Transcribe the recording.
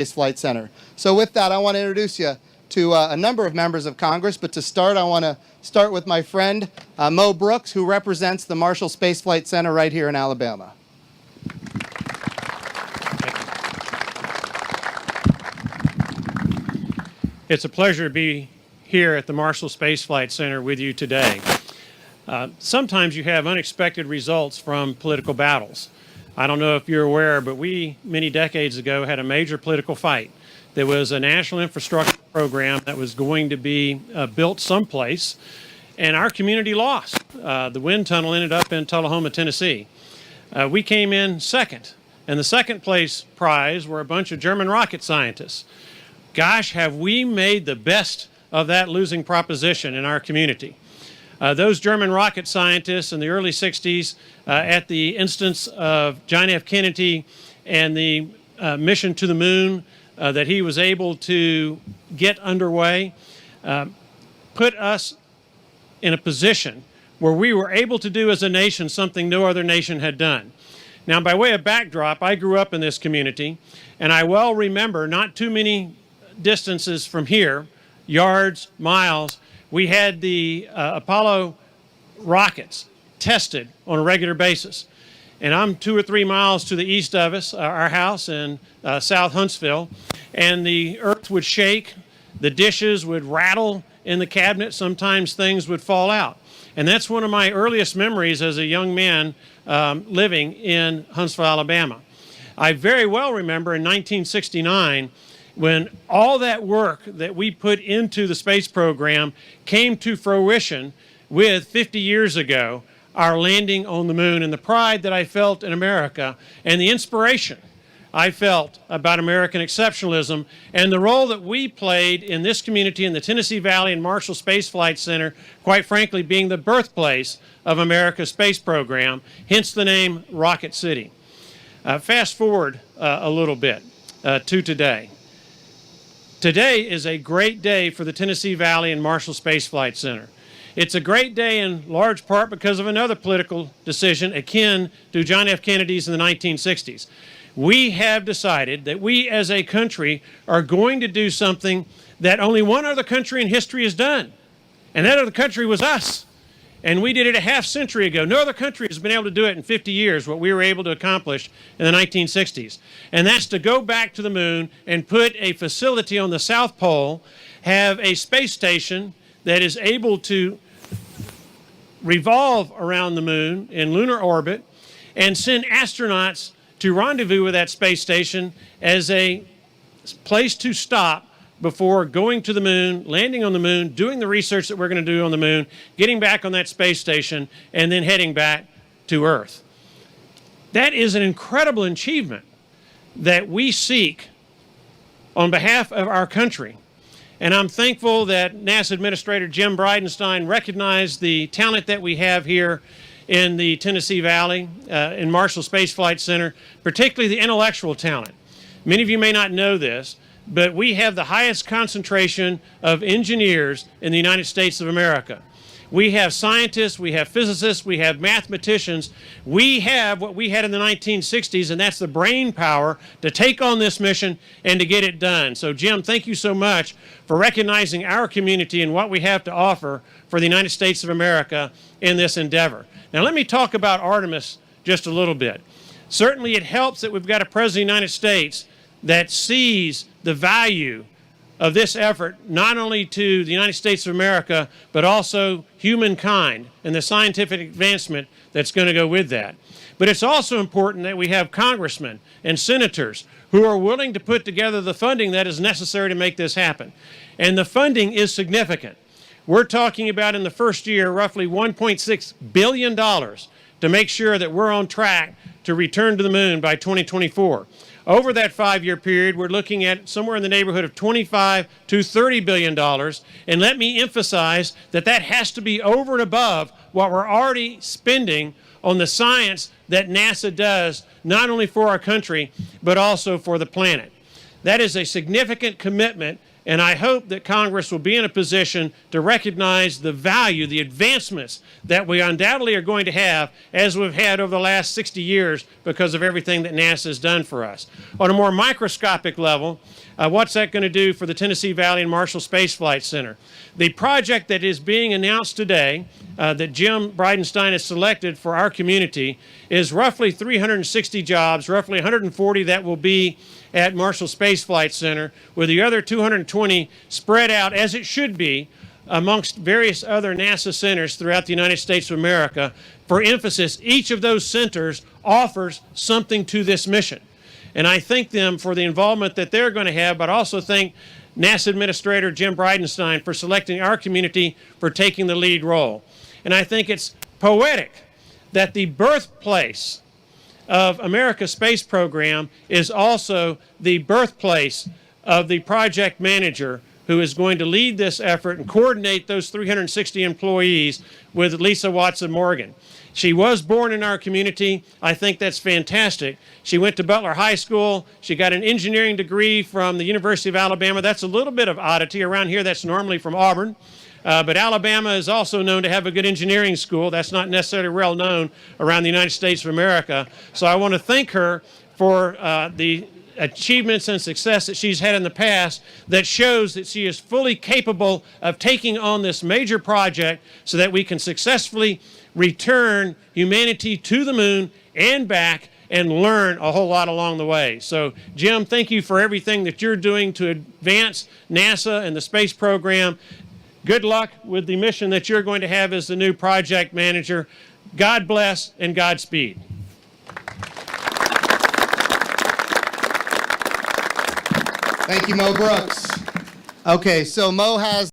Space Flight Center. So with that, I want to introduce you to a number of members of Congress, but to start, I want to start with my friend Mo Brooks, who represents the Marshall Space Flight Center right here in Alabama. It's a pleasure to be here at the Marshall Space Flight Center with you today. Sometimes you have unexpected results from political battles. I don't know if you're aware, but we, many decades ago, had a major political fight. There was a national infrastructure program that was going to be built someplace, and our community lost. The wind tunnel ended up in Tullahoma, Tennessee. We came in second, and the second place prize were a bunch of German rocket scientists. Gosh, have we made the best of that losing proposition in our community. Those German rocket scientists in the early 60s, at the instance of John F. Kennedy and the mission to the moon that he was able to get underway, put us in a position where we were able to do as a nation something no other nation had done. Now, by way of backdrop, I grew up in this community, and I well remember not too many distances from here, yards, miles, we had the Apollo rockets tested on a regular basis. And I'm 2 or 3 miles to the east of us, our house in South Huntsville, and the earth would shake, the dishes would rattle in the cabinet, sometimes things would fall out. And that's one of my earliest memories as a young man living in Huntsville, Alabama. I very well remember in 1969 when all that work that we put into the space program came to fruition with 50 years ago, our landing on the moon, and the pride that I felt in America and the inspiration I felt about American exceptionalism and the role that we played in this community in the Tennessee Valley and Marshall Space Flight Center, quite frankly being the birthplace of America's space program, hence the name Rocket City. Fast forward a little bit to today. Today is a great day for the Tennessee Valley and Marshall Space Flight Center. It's a great day in large part because of another political decision akin to John F. Kennedy's in the 1960s. We have decided that we as a country are going to do something that only one other country in history has done, and that other country was us. And we did it a half century ago. No other country has been able to do it in 50 years, what we were able to accomplish in the 1960s. And that's to go back to the moon and put a facility on the South Pole, have a space station that is able to revolve around the moon in lunar orbit, and send astronauts to rendezvous with that space station as a place to stop before going to the moon, landing on the moon, doing the research that we're going to do on the moon, getting back on that space station, and then heading back to Earth. That is an incredible achievement that we seek on behalf of our country. And I'm thankful that NASA Administrator Jim Bridenstine recognized the talent that we have here in the Tennessee Valley, in Marshall Space Flight Center, particularly the intellectual talent. Many of you may not know this, but we have the highest concentration of engineers in the United States of America. We have scientists, we have physicists, we have mathematicians. We have what we had in the 1960s, and that's the brain power to take on this mission and to get it done. So Jim, thank you so much for recognizing our community and what we have to offer for the United States of America in this endeavor. Now let me talk about Artemis just a little bit. Certainly it helps that we've got a President of the United States that sees the value of this effort, not only to the United States of America, but also humankind and the scientific advancement that's going to go with that. But it's also important that we have congressmen and senators who are willing to put together the funding that is necessary to make this happen. And the funding is significant. We're talking about in the first year roughly $1.6 billion to make sure that we're on track to return to the moon by 2024. Over that 5-year period, we're looking at somewhere in the neighborhood of $25 to $30 billion. And let me emphasize that that has to be over and above what we're already spending on the science that NASA does, not only for our country, but also for the planet. That is a significant commitment And I hope that Congress will be in a position to recognize the value, the advancements that we undoubtedly are going to have as we've had over the last 60 years because of everything that NASA has done for us. On a more microscopic level, what's that going to do for the Tennessee Valley and Marshall Space Flight Center? The project that is being announced today that Jim Bridenstine has selected for our community is roughly 360 jobs, roughly 140 that will be at Marshall Space Flight Center, with the other 220 spread out, as it should be, amongst various other NASA centers throughout the United States of America. For emphasis, each of those centers offers something to this mission. And I thank them for the involvement that they're going to have, but also thank NASA Administrator Jim Bridenstine for selecting our community for taking the lead role. And I think it's poetic that the birthplace of America's space program is also the birthplace of the project manager who is going to lead this effort and coordinate those 360 employees with Lisa Watson Morgan. She was born in our community. I think that's fantastic. She went to Butler High School. She got an engineering degree from the University of Alabama. That's a little bit of oddity. Around here, that's normally from Auburn. But Alabama is also known to have a good engineering school. That's not necessarily well known around the United States of America. So I want to thank her for the achievements and success that she's had in the past that shows that she is fully capable of taking on this major project so that we can successfully return humanity to the moon and back and learn a whole lot along the way. So, Jim, thank you for everything that you're doing to advance NASA and the space program. Good luck with the mission that you're going to have as the new project manager. God bless and Godspeed. Thank you, Mo Brooks. Okay, so Mo has